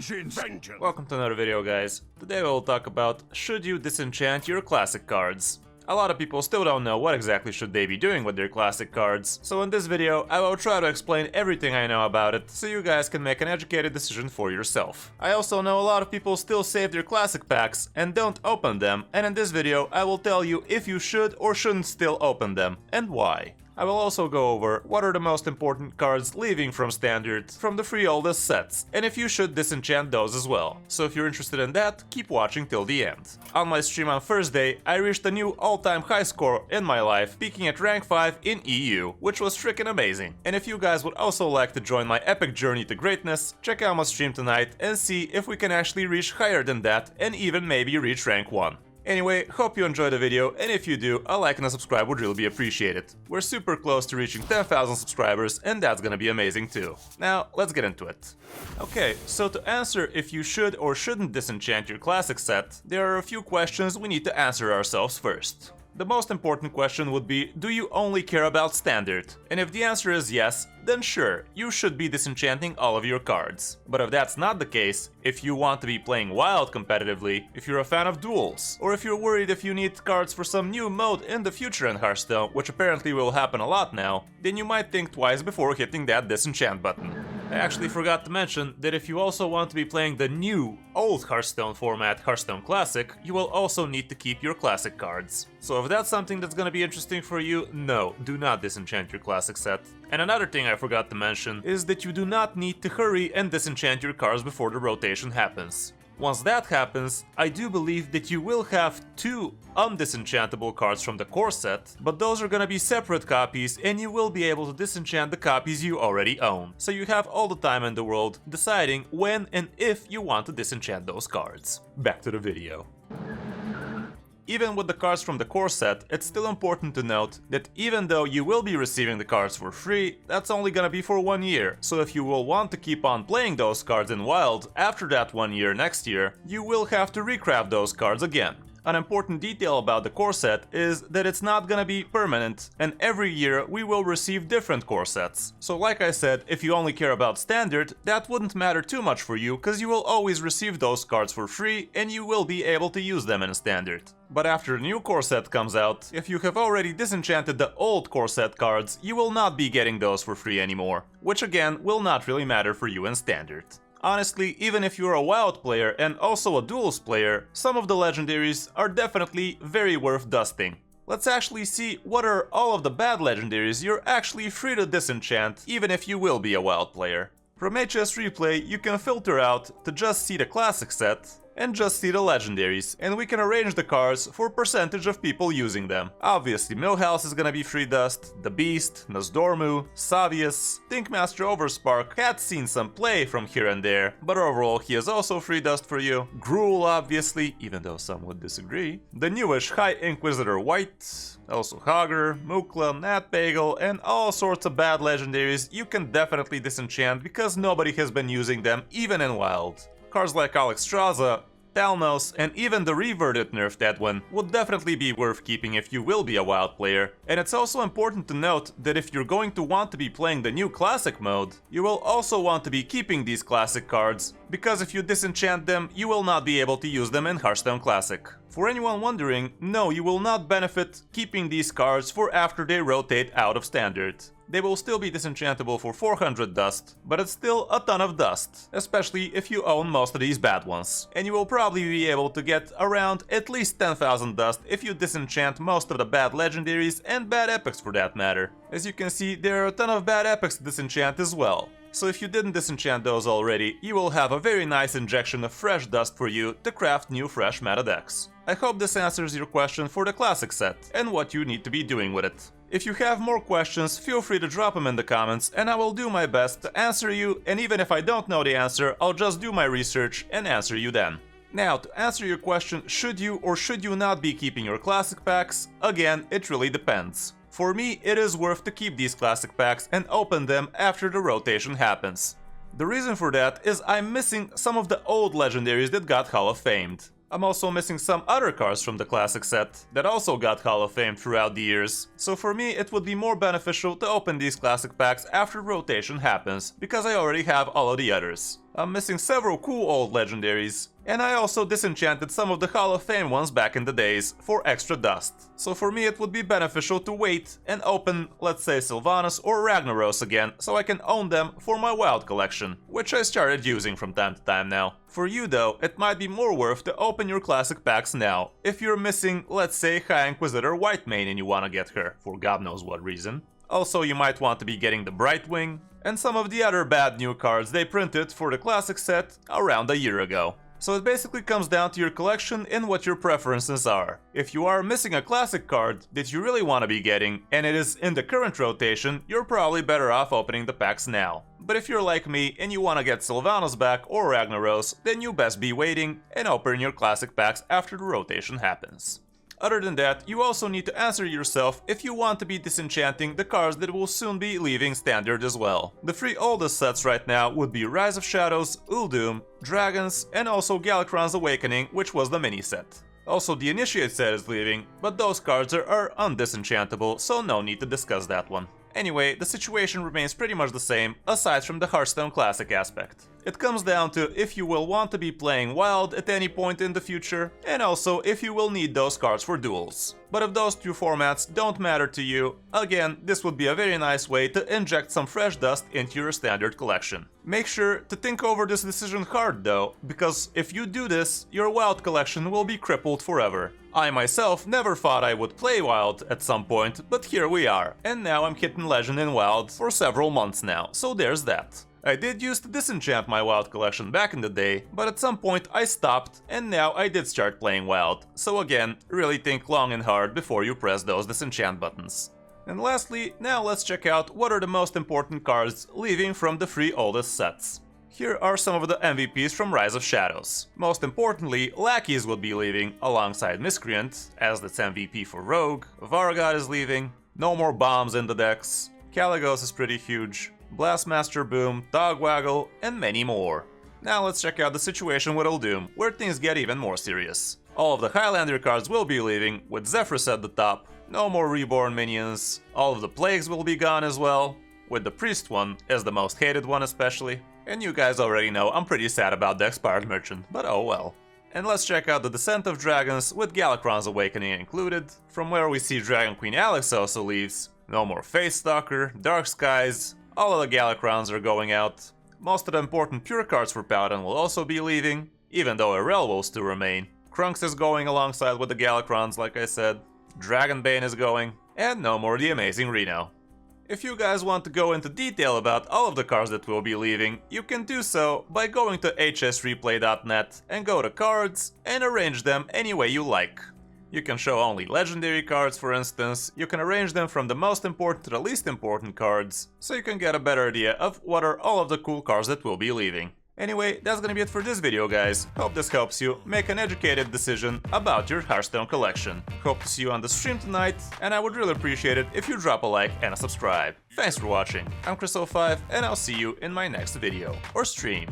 Disenchant. Welcome to another video, guys. Today we'll talk about should you disenchant your classic cards. A lot of people still don't know what exactly should they be doing with their classic cards, so in this video I will try to explain everything I know about it so you guys can make an educated decision for yourself. I also know a lot of people still save their classic packs and don't open them, and in this video I will tell you if you should or shouldn't still open them, and why. I will also go over what are the most important cards leaving from Standard from the three oldest sets, and if you should disenchant those as well. So if you're interested in that, keep watching till the end. On my stream on Thursday, I reached a new all-time high score in my life, peaking at rank 5 in EU, which was freaking amazing. And if you guys would also like to join my epic journey to greatness, check out my stream tonight and see if we can actually reach higher than that and even maybe reach rank 1. Anyway, hope you enjoyed the video, and if you do, a like and a subscribe would really be appreciated. We're super close to reaching 10,000 subscribers, and that's gonna be amazing too. Now, let's get into it. Okay, so to answer if you should or shouldn't disenchant your classic set, there are a few questions we need to answer ourselves first. The most important question would be, do you only care about Standard? And if the answer is yes, then sure, you should be disenchanting all of your cards. But if that's not the case, if you want to be playing Wild competitively, if you're a fan of duels, or if you're worried if you need cards for some new mode in the future in Hearthstone, which apparently will happen a lot now, then you might think twice before hitting that disenchant button. I actually forgot to mention that if you also want to be playing the new, old Hearthstone format, Hearthstone Classic, you will also need to keep your classic cards. So if that's something that's gonna be interesting for you, no, do not disenchant your classic set. And another thing I forgot to mention is that you do not need to hurry and disenchant your cards before the rotation happens. Once that happens, I do believe that you will have two undisenchantable cards from the core set, but those are gonna be separate copies and you will be able to disenchant the copies you already own. So you have all the time in the world deciding when and if you want to disenchant those cards. Back to the video. Even with the cards from the core set, it's still important to note that even though you will be receiving the cards for free, that's only gonna be for 1 year. So if you will want to keep on playing those cards in Wild after that 1 year next year, you will have to recraft those cards again. An important detail about the core set is that it's not gonna be permanent, and every year we will receive different core sets. So like I said, if you only care about Standard, that wouldn't matter too much for you, cause you will always receive those cards for free and you will be able to use them in Standard. But after the new core set comes out, if you have already disenchanted the old core set cards, you will not be getting those for free anymore, which again will not really matter for you in Standard. Honestly, even if you're a Wild player and also a Duels player, some of the legendaries are definitely very worth dusting. Let's actually see what are all of the bad legendaries you're actually free to disenchant, even if you will be a Wild player. From HS Replay, you can filter out to just see the classic set, and just see the legendaries, and we can arrange the cards for percentage of people using them. Obviously, Millhouse is gonna be free dust, the Beast, Nosdormu, Savius, Thinkmaster Overspark had seen some play from here and there, but overall he is also free dust for you. Gruul obviously, even though some would disagree. The newish High Inquisitor White, also Hogger, Mukla, Nat Bagel, and all sorts of bad legendaries you can definitely disenchant because nobody has been using them even in Wild. Cards like Alexstrasza, Talnos, and even the reverted nerfed Edwin would definitely be worth keeping if you will be a Wild player. And it's also important to note that if you're going to want to be playing the new Classic mode, you will also want to be keeping these Classic cards, because if you disenchant them, you will not be able to use them in Hearthstone Classic. For anyone wondering, no, you will not benefit keeping these cards for after they rotate out of Standard. They will still be disenchantable for 400 dust, but it's still a ton of dust, especially if you own most of these bad ones. And you will probably be able to get around at least 10,000 dust if you disenchant most of the bad legendaries and bad epics for that matter. As you can see, there are a ton of bad epics to disenchant as well. So if you didn't disenchant those already, you will have a very nice injection of fresh dust for you to craft new fresh meta decks. I hope this answers your question for the classic set, and what you need to be doing with it. If you have more questions, feel free to drop them in the comments, and I will do my best to answer you, and even if I don't know the answer, I'll just do my research and answer you then. Now, to answer your question, should you or should you not be keeping your classic packs? Again, it really depends. For me, it is worth to keep these classic packs and open them after the rotation happens. The reason for that is I'm missing some of the old legendaries that got Hall of Famed. I'm also missing some other cards from the classic set that also got Hall of Fame throughout the years, so for me it would be more beneficial to open these classic packs after rotation happens, because I already have all of the others. I'm missing several cool old legendaries, and I also disenchanted some of the Hall of Fame ones back in the days for extra dust. So for me it would be beneficial to wait and open, let's say, Sylvanas or Ragnaros again, so I can own them for my wild collection, which I started using from time to time now. For you though, it might be more worth to open your classic packs now, if you're missing, let's say, High Inquisitor Whitemane and you wanna get her, for God knows what reason. Also, you might want to be getting the Brightwing, and some of the other bad new cards they printed for the classic set around a year ago. So it basically comes down to your collection and what your preferences are. If you are missing a classic card that you really want to be getting, and it is in the current rotation, you're probably better off opening the packs now. But if you're like me and you want to get Sylvanas back or Ragnaros, then you best be waiting and open your classic packs after the rotation happens. Other than that, you also need to answer yourself if you want to be disenchanting the cards that will soon be leaving standard as well. The three oldest sets right now would be Rise of Shadows, Uldum, Dragons, and also Galakrond's Awakening, which was the mini set. Also, the Initiate set is leaving, but those cards are undisenchantable, so no need to discuss that one. Anyway, the situation remains pretty much the same, aside from the Hearthstone Classic aspect. It comes down to if you will want to be playing Wild at any point in the future, and also if you will need those cards for duels. But if those two formats don't matter to you, again, this would be a very nice way to inject some fresh dust into your standard collection. Make sure to think over this decision hard though, because if you do this, your Wild collection will be crippled forever. I myself never thought I would play Wild at some point, but here we are, and now I'm hitting Legend in Wild for several months now, so there's that. I did used to disenchant my Wild collection back in the day, but at some point I stopped, and now I did start playing Wild. So again, really think long and hard before you press those disenchant buttons. And lastly, now let's check out what are the most important cards leaving from the three oldest sets. Here are some of the MVPs from Rise of Shadows. Most importantly, Lackeys will be leaving alongside Miscreant, as that's MVP for Rogue, Vargod is leaving, no more bombs in the decks, Caligos is pretty huge, Blastmaster Boom, Dogwaggle, and many more. Now let's check out the situation with Uldum, where things get even more serious. All of the Highlander cards will be leaving, with Zephrys at the top, no more Reborn minions, all of the Plagues will be gone as well, with the Priest one as the most hated one especially. And you guys already know I'm pretty sad about the Expired Merchant, but oh well. And let's check out the Descent of Dragons with Galakrond's Awakening included, from where we see Dragon Queen Alex also leaves, no more Face Stalker, Dark Skies, all of the Galakronds are going out. Most of the important pure cards for Paladin will also be leaving, even though Irel will still remain. Krunks is going alongside with the Galakronds, like I said. Dragonbane is going, and no more the amazing Reno. If you guys want to go into detail about all of the cards that will be leaving, you can do so by going to hsreplay.net and go to cards and arrange them any way you like. You can show only legendary cards, for instance, you can arrange them from the most important to the least important cards, so you can get a better idea of what are all of the cool cards that will be leaving. Anyway, that's gonna be it for this video, guys. Hope this helps you make an educated decision about your Hearthstone collection. Hope to see you on the stream tonight, and I would really appreciate it if you drop a like and a subscribe. Thanks for watching. I'm Kris05, and I'll see you in my next video or stream.